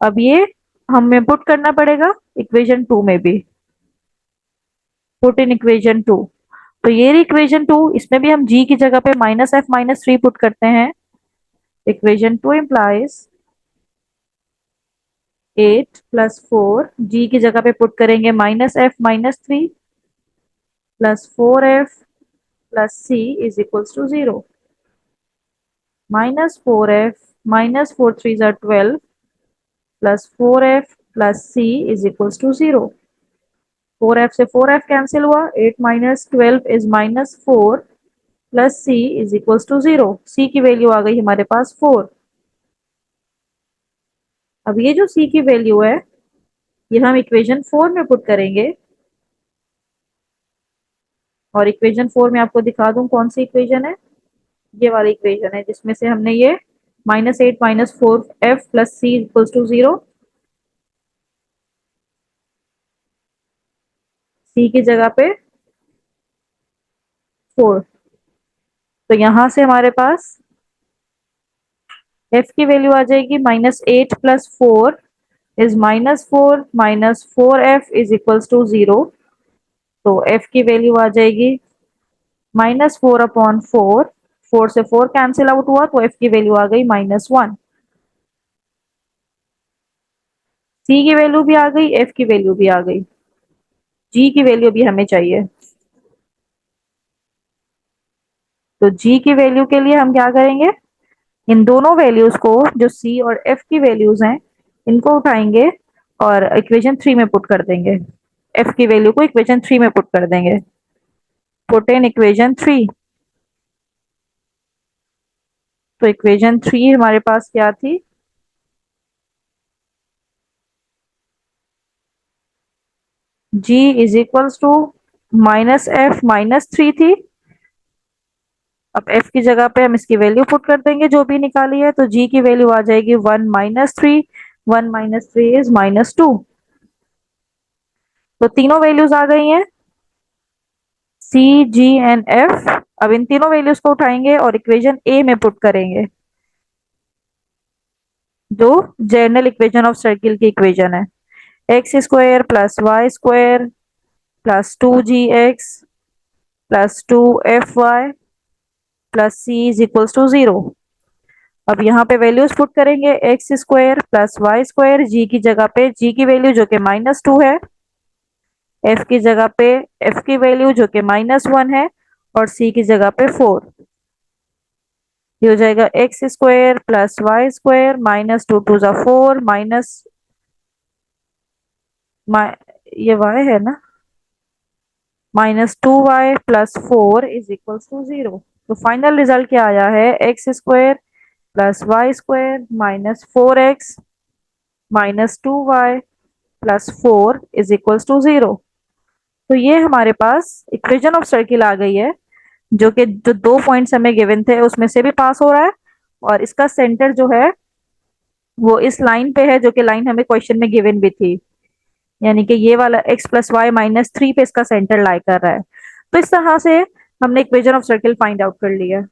अब ये हमें put करना पड़ेगा इक्वेशन 2 में भी। Put in equation 2। तो ये रही इक्वेशन 2, इसमें भी हम g की जगह पे -f-3 पुट करते हैं। इक्वेशन 2 इंप्लाइज 8 प्लस 4, g की जगह पे पुट करेंगे -f-3 plus 4f plus c is equals to 0। -4f minus 4 three ज़ा 12 plus 4f plus c is equals to 0। 4f से 4f कैंसिल हुआ, 8 minus 12 is -4 plus c is equals to 0। c की value आ गई हमारे पास 4। अब ये जो c की वैल्यू है ये हम इक्वेशन 4 में पुट करेंगे। और इक्वेशन 4 में आपको दिखा दूं कौन सी इक्वेशन है, ये वाली इक्वेशन है जिसमें से हमने ये -8 minus 4f plus C equals to 0, सी की जगह पे 4। तो यहां से हमारे पास f की वैल्यू आ जाएगी -8 plus 4 is -4 minus 4f is equals to 0। तो f की वैल्यू आ जाएगी -4/4। 4 से 4 कैंसिल आउट हुआ तो f की वैल्यू आ गई -1। c की वैल्यू भी आ गई, f की वैल्यू भी आ गई, g की वैल्यू भी हमें चाहिए। तो g की वैल्यू के लिए हम क्या करेंगे, इन दोनों वैल्यूज को जो c और f की वैल्यूज हैं इनको उठाएंगे और इक्वेशन 3 में पुट कर देंगे। f की वैल्यू को इक्वेशन 3 में पुट कर देंगे। Put in equation 3। तो इक्वेशन 3 हमारे पास क्या थी, g is equals to -f-3 थी। अब f की जगह पे हम इसकी वैल्यू पुट कर देंगे जो भी निकाली है। तो g की वैल्यू आ जाएगी 1-3। 1-3 इज -2। तो तीनों वैल्यूज आ गई हैं c, g एंड f। अब इन तीनों वैल्यूज को उठाएंगे और इक्वेशन a में पुट करेंगे जो जनरल इक्वेशन ऑफ सर्किल की इक्वेशन है। X square plus y square plus 2gx plus 2fy plus c is equals to 0। अब यहाँ पे वैल्यूज पुट करेंगे x square plus y square, जी की जगह पे जी की वैल्यू जो कि -2 है, एफ की जगह पे एफ की वैल्यू जो कि -1 है और सी की जगह पे 4। ये हो जाएगा x square plus y square -2 2 ज़ा 4 माइनस ये y है ना, -2y plus 4 is equals to 0। तो फाइनल रिजल्ट क्या आया है, x square plus y square -4x -2y plus 4 is equals to 0। तो ये हमारे पास इक्वेशन ऑफ सर्किल आ गई है जो कि जो दो पॉइंट्स हमें गिवन थे उसमें से भी पास हो रहा है और इसका सेंटर जो है वो इस लाइन पे है जो कि लाइन हमें क्वेश्चन में गिवन भी थी, यानी कि ये वाला x प्लस वाई -3 पे इसका सेंटर लाई कर रहा है। तो इस तरह से हमने equation of circle find out कर लिया।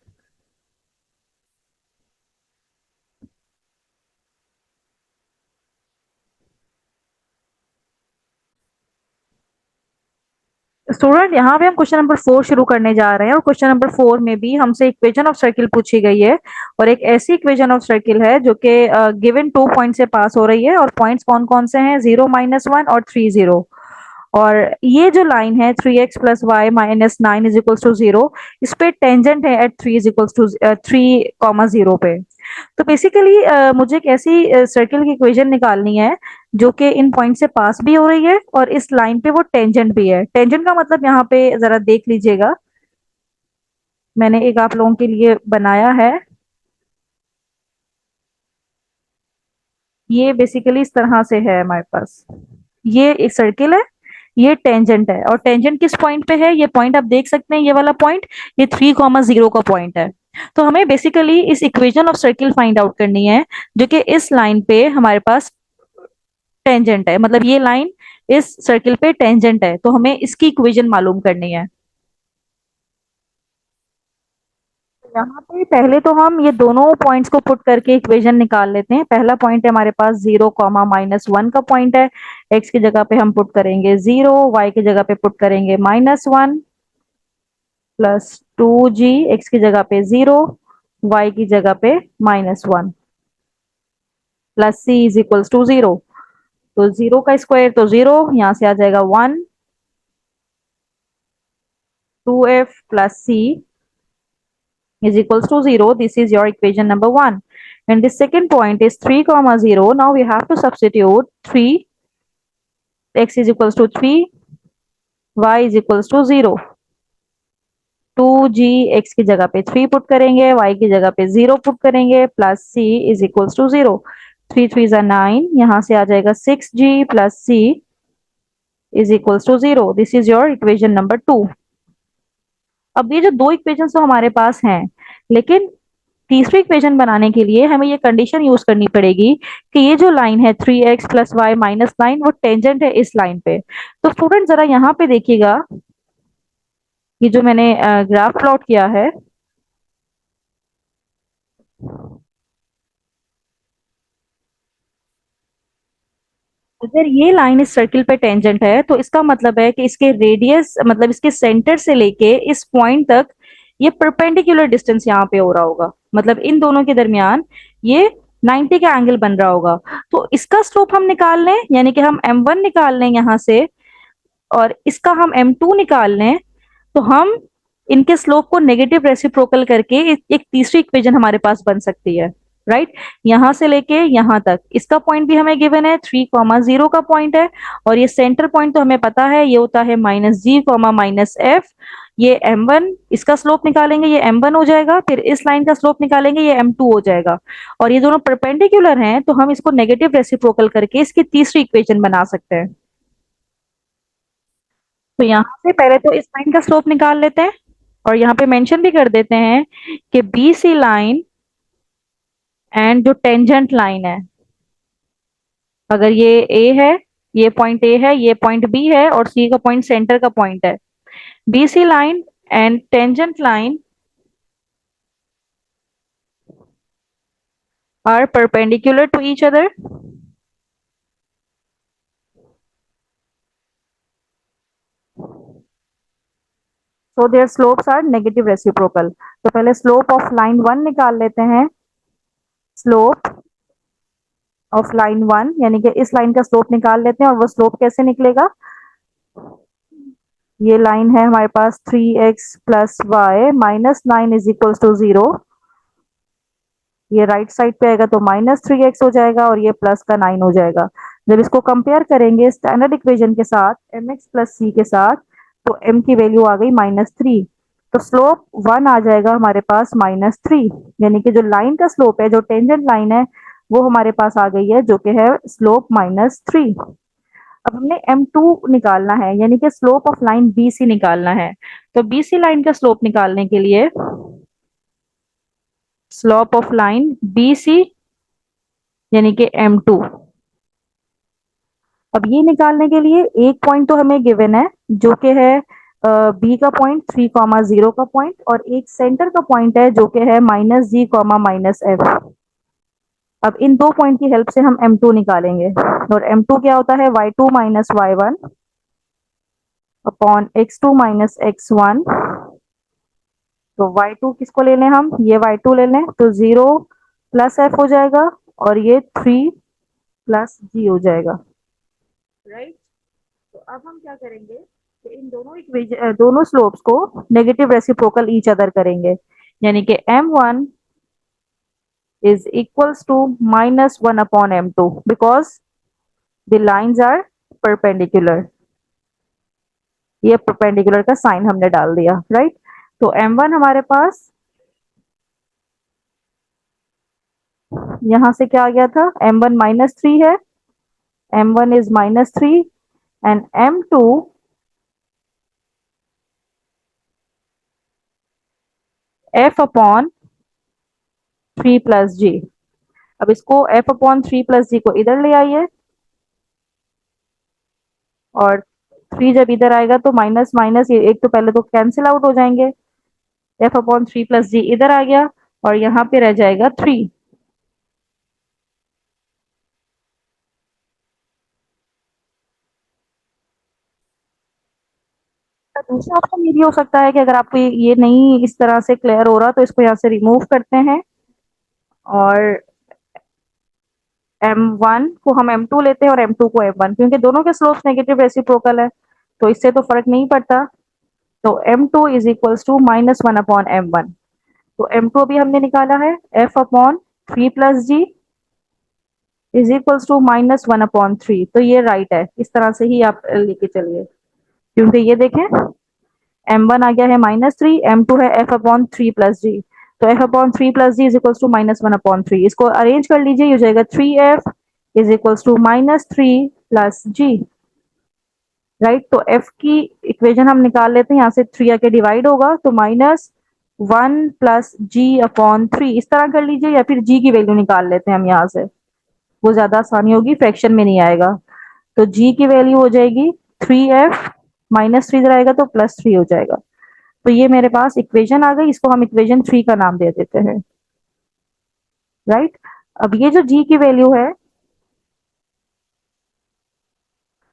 स्टूडेंट यहाँ पे हम क्वेश्चन नंबर 4 शुरू करने जा रहे हैं और क्वेश्चन नंबर 4 में भी हमसे इक्वेशन ऑफ सर्किल पूछी गई है और एक ऐसी इक्वेशन ऑफ सर्किल है जो कि गिवन 2 पॉइंट से पास हो रही है और पॉइंट्स कौन कौन से हैं, 0 -1 और 3 0। और ये जो लाइन है 3x plus y minus 9 is equals to 0, इस पे टेंजेंट है एट 3 इज इक्वल्स टू 3, 0 पे। तो बेसिकली मुझे एक ऐसी सर्किल की इक्वेशन निकालनी है जो कि इन पॉइंट से पास भी हो रही है और इस लाइन पे वो टेंजेंट भी है। टेंजेंट का मतलब यहाँ पे जरा देख लीजिएगा, मैंने एक आप लोगों के लिए बनाया है। ये बेसिकली इस तरह से है हमारे पास, ये एक सर्किल है, ये टेंजेंट है, और टेंजेंट किस पॉइंट पे है, ये पॉइंट आप देख सकते हैं, ये वाला पॉइंट, ये 3, 0 का पॉइंट है। तो हमें बेसिकली इस equation of circle find out करनी है जो कि इस लाइन पे हमारे पास टेंजेंट है, मतलब ये लाइन इस सर्किल पे टेंजेंट है, तो हमें इसकी इक्वेशन मालूम करनी है। यहाँ पे पहले तो हम ये दोनों पॉइंट्स को पुट करके इक्वेशन निकाल लेते हैं। पहला पॉइंट है हमारे पास 0, -1 का पॉइंट है, एक्स की जगह पे हम पुट करेंगे 0, वाई की जगह पे पुट करेंगे -1, प्लस 2g, एक्स की जगह पे 0, वाई की जगह पे -1, plus c is equals to 0। तो 0 का स्क्वायर तो 0, यहाँ से आ जाएगा 1, 2f plus c is equals to 0. This is your equation number 1. And the second point is 3, 0. Now we have to substitute 3, x is equals to 3, y is equals to 0. 2g, x की जगह पे 3 put करेंगे, y की जगह पे 0 put करेंगे, plus c is equals to 0। 3 3 9, यहाँ से आ जाएगा 6g plus c is equals to 0। This is your equation number 2। अब ये जो दो इक्वेशन तो हमारे पास हैं, लेकिन तीसरी इक्वेशन बनाने के लिए हमें ये कंडीशन यूज करनी पड़ेगी कि ये जो लाइन है 3x प्लस वाई माइनस 9 वो टेंजेंट है इस लाइन पे। तो स्टूडेंट जरा यहाँ पे देखिएगा, ये जो मैंने ग्राफ प्लॉट किया है, अगर ये लाइन इस सर्किल पे टेंजेंट है तो इसका मतलब है कि इसके रेडियस, मतलब इसके सेंटर से लेके इस पॉइंट तक ये परपेंडिकुलर डिस्टेंस यहाँ पे हो रहा होगा, मतलब इन दोनों के दरमियान ये 90 का एंगल बन रहा होगा। तो इसका स्लोप हम निकाल लें, यानी कि हम m1 निकाल लें यहाँ से, और इसका हम m2 निकाल लें, तो हम इनके स्लोप को नेगेटिव रेसिप्रोकल करके एक तीसरी इक्वेशन हमारे पास बन सकती है। राइट, यहां से लेके यहां तक इसका पॉइंट भी हमें गिवन है, 3, 0 का पॉइंट है, और ये सेंटर पॉइंट तो हमें पता है, ये होता है -g, -f। ये m1, इसका स्लोप निकालेंगे ये m1 हो जाएगा, फिर इस लाइन का स्लोप निकालेंगे ये m2 हो जाएगा, और ये दोनों परपेंडिकुलर हैं तो हम इसको नेगेटिव रेसिप्रोकल करके इसकी तीसरी इक्वेशन बना सकते हैं। तो यहाँ से पहले तो इस लाइन का स्लोप निकाल लेते हैं, और यहाँ पे मेंशन भी कर देते हैं कि बी सी लाइन एंड जो टेंजेंट लाइन है, अगर ये ए है, ये पॉइंट ए है, ये पॉइंट बी है, और सी का पॉइंट सेंटर का पॉइंट है, B C line and tangent line are perpendicular to each other, so their slopes are negative reciprocal. तो पहले स्लोप ऑफ लाइन 1 निकाल लेते हैं। स्लोप ऑफ लाइन 1 यानी कि इस लाइन का स्लोप निकाल लेते हैं, और वो स्लोप कैसे निकलेगा, ये लाइन है हमारे पास 3x plus y minus 9 is equals to 0। ये राइट साइड पे आएगा तो -3x हो जाएगा, और ये प्लस का 9 हो जाएगा। जब इसको कंपेयर करेंगे स्टैंडर्ड इक्वेशन के साथ, mx प्लस c के साथ, तो m की वैल्यू आ गई -3, तो स्लोप 1 आ जाएगा हमारे पास -3, यानी कि जो लाइन का स्लोप है, जो टेंजेंट लाइन है, वो हमारे पास आ गई है, जो कि है स्लोप -3। अब हमने m2 निकालना है, यानी कि स्लोप ऑफ लाइन BC निकालना है। तो BC लाइन का स्लोप निकालने के लिए स्लोप ऑफ लाइन BC यानी कि m2, अब ये निकालने के लिए एक पॉइंट तो हमें गिवन है जो कि है बी का पॉइंट 3, 0 का पॉइंट, और एक सेंटर का पॉइंट है जो कि है -g, -f। अब इन दो पॉइंट की हेल्प से हम m2 निकालेंगे, और m2 क्या होता है, y2 minus y1 upon x2 minus x1। तो y2 किसको ले लें हम, ये y2 ले लें, तो 0 प्लस f हो जाएगा, और ये 3 प्लस g हो जाएगा। राइट, अब हम क्या करेंगे कि इन दोनों इक्वेशन दोनों स्लोप्स को नेगेटिव रेसिप्रोकल ईच अदर करेंगे, यानी कि m1 is equals to minus 1 upon m2 because the lines are perpendicular। ये परपेंडिकुलर का साइन हमने डाल दिया, राइट। तो m1 हमारे पास यहां से क्या आ गया था, m1 -3 है, m1 is -3 and m2 f upon 3 plus g. अब इसको f अपॉन 3 प्लस जी को इधर ले आइए, और 3 जब इधर आएगा तो माइनस माइनस ये एक तो पहले तो कैंसिल आउट हो जाएंगे, f अपॉन 3 प्लस जी इधर आ गया और यहाँ पे रह जाएगा 3। दूसरा ऑप्शन ये भी हो सकता है कि अगर आपको ये नहीं इस तरह से क्लियर हो रहा तो इसको यहाँ से रिमूव करते हैं और m1 को हम m2 लेते हैं और m2 को m1, क्योंकि दोनों के स्लोप्स नेगेटिव रेसिप्रोकल है तो इससे तो फर्क नहीं पड़ता। तो m2 is equals to -1 upon m1। तो m2 अभी हमने निकाला है f upon 3 plus g is equals to -1 upon 3। तो ये राइट है, इस तरह से ही आप लेके चलिए, क्योंकि ये देखें m1 आ गया है -3, m2 है f अपॉन 3 प्लस जी। तो f upon 3 plus g is equals to -1 upon 3। इसको अरेंज कर लीजिए, ये हो जाएगा 3f is equals to -3 plus g, right. तो f की इक्वेशन हम निकाल लेते हैं, यहाँ से 3 आके डिवाइड होगा तो -1 प्लस जी अपॉन 3 इस तरह कर लीजिए, या फिर g की वैल्यू निकाल लेते हैं हम यहाँ से, वो ज्यादा आसानी होगी, फ्रैक्शन में नहीं आएगा। तो g की वैल्यू हो जाएगी 3f, -3 इधर आएगा तो +3 हो जाएगा। तो ये मेरे पास इक्वेशन आ गई, इसको हम इक्वेशन 3 का नाम दे देते हैं, राइट। अब ये जो g की वैल्यू है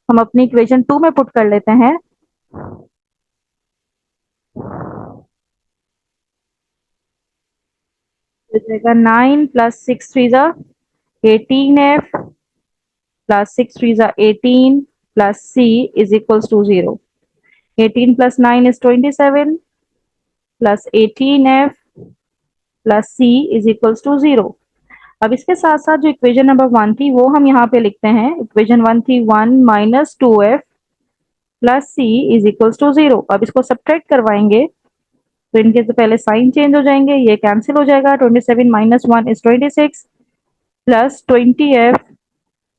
हम अपनी इक्वेशन 2 में पुट कर लेते हैं। तो जाएगा 9 प्लस 6 3 जा 18f प्लस 6 3 जा 18 plus c is equals to 0। 18 plus 9 is 27 plus 18f plus c is equals to 0। अब इसके साथ साथ जो इक्वेशन नंबर 1 थी वो हम यहाँ पे लिखते हैं। इक्वेशन 1 थी 1 minus 2f plus c is equals to 0। अब इसको सब्ट्रैक्ट करवाएंगे तो इनके तो पहले साइन चेंज हो जाएंगे, ये कैंसिल हो जाएगा। 27 minus 1 is 26 plus 20f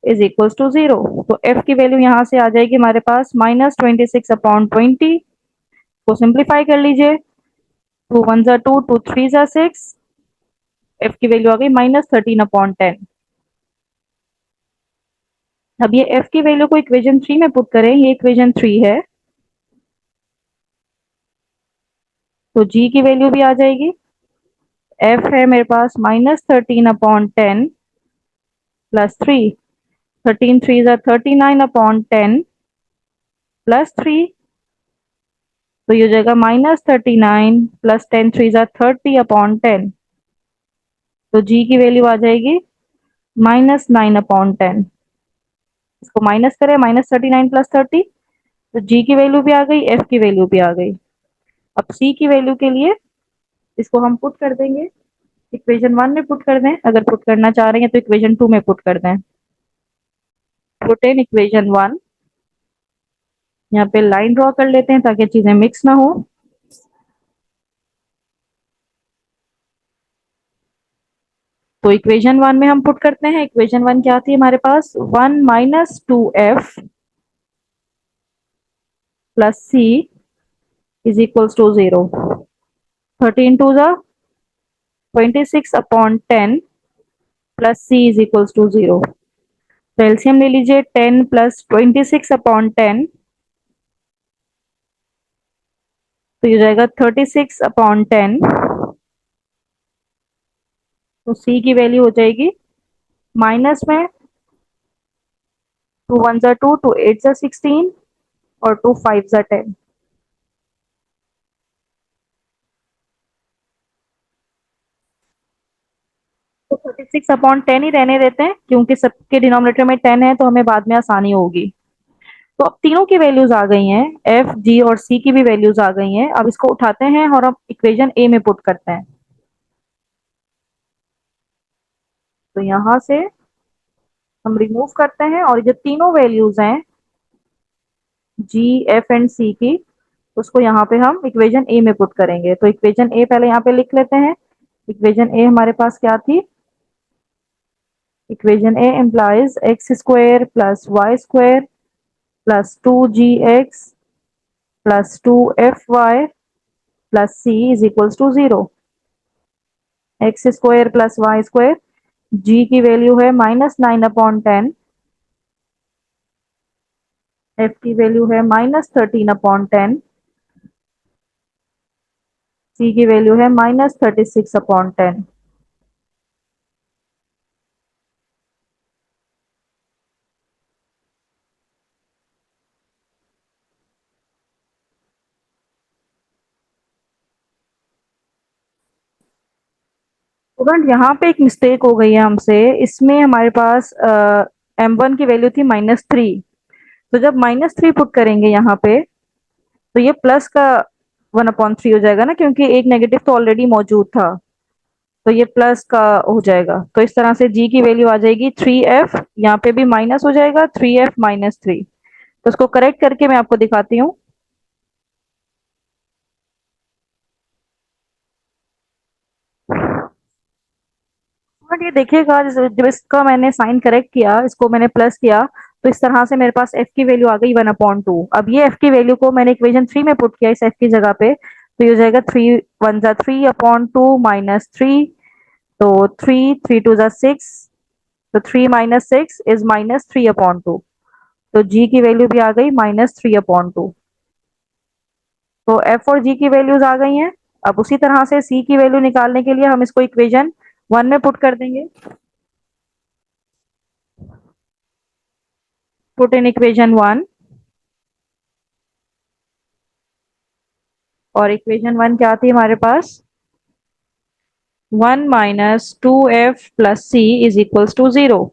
is equals to 0। तो f की वैल्यू यहाँ से आ जाएगी हमारे पास -26 अपॉन 20। को सिंप्लीफाई कर लीजिए, 2 1 जा 2 2 3 जा 6, f की वैल्यू आ गई -13 अपॉन 10। अब ये f की वैल्यू को इक्वेशन 3 में पुट करें, ये इक्वेशन 3 है तो g की वैल्यू भी आ जाएगी। f है मेरे पास -13 अपॉन 10 प्लस 3, 13 3 जा 39 अपॉन 10 प्लस 3, तो ये हो जाएगा -39 प्लस 10 3 जा 30 अपॉन 10। तो g की वैल्यू आ जाएगी -9 अपॉन 10। इसको माइनस करें, -39 प्लस 30, तो g की वैल्यू भी आ गई, f की वैल्यू भी आ गई। अब c की वैल्यू के लिए इसको हम पुट कर देंगे, इक्वेशन 1 में पुट कर दें, अगर पुट करना चाह रहे हैं तो इक्वेशन 2 में पुट कर दें। पुट इन इक्वेशन 1, यहाँ पे लाइन ड्रॉ कर लेते हैं ताकि चीजें मिक्स ना हो। तो इक्वेशन 1 में हम पुट करते हैं, इक्वेशन 1 क्या थी हमारे पास, 1 minus 2f plus c is equals to 0। 13 टू जा 26 upon 10 plus c is equals to 0। तो एलसीएम ले लीजिए, 10 प्लस 26 अपॉन 10, तो ये जाएगा 36 अपॉन 10। तो सी की वैल्यू हो जाएगी माइनस में 2 1 जा 2 2 8 जा 16 और 2 5 जा 10। तो 36 अपॉन 10 ही रहने देते हैं, क्योंकि सबके डिनोमिनेटर में 10 है तो हमें बाद में आसानी होगी। तो अब तीनों की वैल्यूज आ गई हैं, एफ जी और सी की भी वैल्यूज आ गई हैं। अब इसको उठाते हैं और अब इक्वेशन ए में पुट करते हैं। तो यहां से हम रिमूव करते हैं और जो तीनों वैल्यूज हैं जी एफ एंड सी की, उसको यहाँ पे हम इक्वेशन ए में पुट करेंगे। तो इक्वेशन ए पहले यहाँ पे लिख लेते हैं। इक्वेशन ए हमारे पास क्या थी? Equation A implies x square plus y square plus 2gx plus 2fy plus c is equals to 0। X square plus y square, जी की वैल्यू है -9/10, एफ की वैल्यू है -13/10, सी की वैल्यू है -36/10। स्टूडेंट यहाँ पे एक मिस्टेक हो गई है हमसे। इसमें हमारे पास m1 की वैल्यू थी -3। तो जब -3 पुट करेंगे यहाँ पे, तो ये प्लस का 1/3 हो जाएगा ना, क्योंकि एक नेगेटिव तो ऑलरेडी मौजूद था। तो ये प्लस का हो जाएगा। तो इस तरह से जी की वैल्यू आ जाएगी 3f, यहाँ पे भी माइनस हो जाएगा 3f-3। तो इसको करेक्ट करके मैं आपको दिखाती हूँ। बट ये देखिएगा, जब इसका मैंने साइन करेक्ट किया, इसको मैंने प्लस किया, तो इस तरह से मेरे पास एफ की वैल्यू आ गई 1/2। अब ये एफ की वैल्यू को मैंने इक्वेशन 3 में पुट किया इस एफ की जगह पे, तो ये हो जाएगा 3 1 3/2 -3। तो 3 3 2 6, तो 3 - 6 इज -3/2। तो जी की वैल्यू भी आ गई -3/2। तो एफ और जी की वैल्यूज आ गई हैं। अब उसी तरह से सी की वैल्यू निकालने के लिए हम इसको इक्वेशन 1 में पुट कर देंगे। Put in equation 1। और इक्वेशन 1 क्या थी हमारे पास? 1 - 2f + c is equals to 0।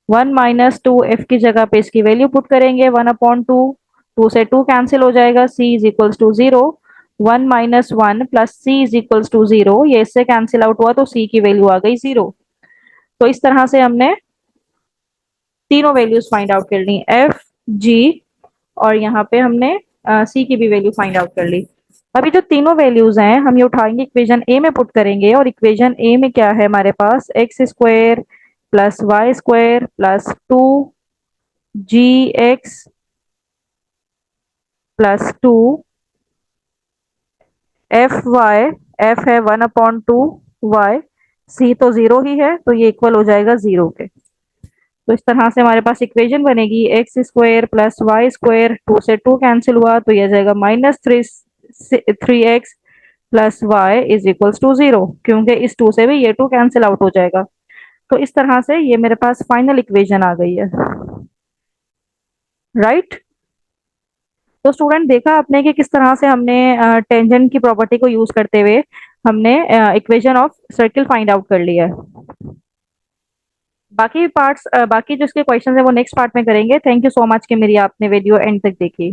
1 - 2f की जगह पे इसकी वैल्यू पुट करेंगे 1/2। 2 से 2 कैंसिल हो जाएगा, c is equals to 0। 1 - 1 + c is equals to 0, ये इससे कैंसिल आउट हुआ तो c की वैल्यू आ गई 0। तो इस तरह से हमने तीनों वैल्यूज फाइंड आउट कर ली, एफ जी, और यहाँ पे हमने सी की भी वैल्यू फाइंड आउट कर ली। अभी जो तीनों वैल्यूज हैं हम ये उठाएंगे, इक्वेशन ए में पुट करेंगे। और इक्वेशन ए में क्या है हमारे पास? X square plus y square plus 2gx plus 2fy, f है 1/2y, सी तो 0 ही है, तो ये इक्वल हो जाएगा 0 के। तो इस तरह से हमारे पास इक्वेशन बनेगी x square plus y square, 2 से 2 कैंसिल हुआ तो यह जाएगा -3x plus y is equals to 0, क्योंकि इस 2 से भी ये 2 कैंसिल आउट हो जाएगा। तो इस तरह से ये मेरे पास फाइनल इक्वेशन आ गई है। राइट। तो स्टूडेंट देखा आपने कि किस तरह से हमने टेंजेंट की प्रॉपर्टी को यूज करते हुए हमने equation of circle find out कर लिया है। बाकी पार्ट्स, बाकी जो इसके क्वेश्चन है वो नेक्स्ट पार्ट में करेंगे। थैंक यू सो मच कि मेरी आपने वीडियो एंड तक देखी।